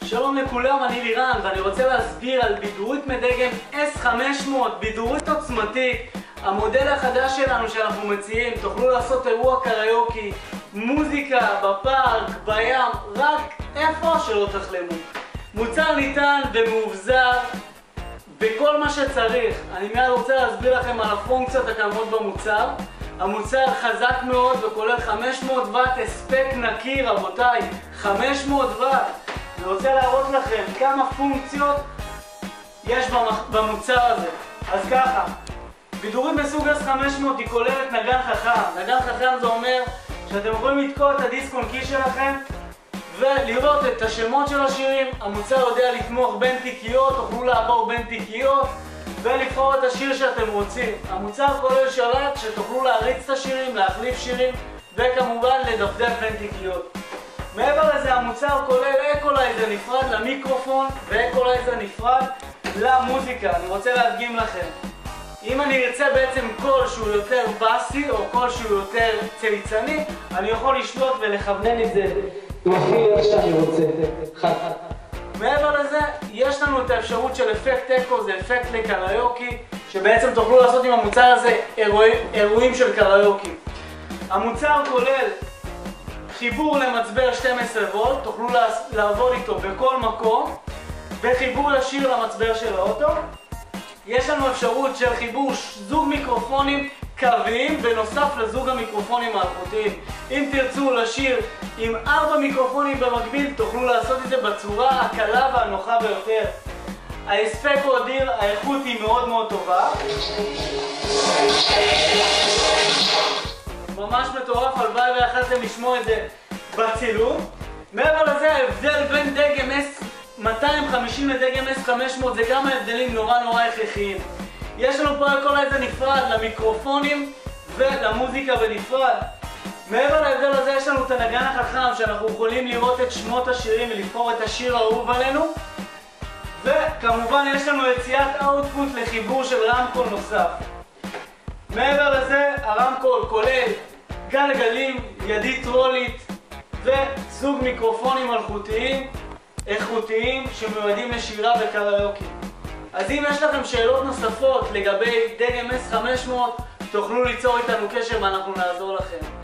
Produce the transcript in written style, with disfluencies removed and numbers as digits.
שלום לכולם, אני לירן ואני רוצה להסביר על בידורית מדגם S500, בידורית עוצמתית, המודל החדש שלנו שאנחנו מציעים. תוכלו לעשות אירוע קריוקי, מוזיקה, בפארק, בים, רק איפה שלא תחלמו. מוצר ניתן ומאובזר בכל מה שצריך. אני מיד רוצה להסביר לכם על הפונקציות הקיימות במוצר. המוצר חזק מאוד וכולל 500 ואט הספק נקי, רבותיי, 500 ואט. אני רוצה להראות לכם כמה פונקציות יש במוצר הזה. אז ככה, בידורית מסוג S500 היא כוללת נגן חכם. נגן חכם זה אומר שאתם יכולים לתקוע את הדיסק און קי שלכם ולראות את השמות של השירים. המוצר יודע לתמוך בין תיקיות, תוכלו לעבור בין תיקיות ולבחור את השיר שאתם רוצים. המוצר כולל שלט שתוכלו להריץ את השירים, להחליף שירים וכמובן לדפדף בין תיקיות. מעבר לזה המוצר כולל אקולייזר נפרד למיקרופון ואקולייזר נפרד למוזיקה. אני רוצה להדגים לכם. אם אני ארצה בעצם קול שהוא יותר בסי או קול שהוא יותר צייצני, אני יכול לשלוט ולכוונן את זה איך שאני רוצה. מעבר לזה, יש לנו את האפשרות של אפקט אקו, זה אפקט לקריוקי, שבעצם תוכלו לעשות עם המוצר הזה אירועים של קריוקי. המוצר כולל חיבור למצבר 12 וולט, תוכלו לעבוד איתו בכל מקום, וחיבור ישיר למצבר של האוטו. יש לנו אפשרות של חיבור זוג מיקרופונים קוויים בנוסף לזוג המיקרופונים האלחוטיים. אם תרצו לשיר עם 4 מיקרופונים במקביל, תוכלו לעשות את זה בצורה הקלה והנוחה ביותר. ההספק הוא אדיר, האיכות היא מאוד מאוד טובה. ממש מטורף, הלוואי ויכלתם לשמוע את זה בצילום. מעבר לזה, ההבדל בין דגם S250 לדגם S500 זה כמה הבדלים נורא הכרחיים. יש לנו פה אקולייזר נפרד למיקרופונים ולמוזיקה בנפרד. מעבר להבדל הזה יש לנו את הנגן החכם שאנחנו יכולים לראות את שמות השירים ולבחור את השיר האהוב עלינו. וכמובן יש לנו יציאת אאוטפוט לחיבור של רמקול נוסף. מעבר לזה הרמקול כולל גלגלים, ידית טרולית וזוג מיקרופונים אלחוטיים איכותיים שמיועדים לשירה וקריוקי. אז אם יש לכם שאלות נוספות לגבי דגם S500, תוכלו ליצור איתנו קשר ואנחנו נעזור לכם.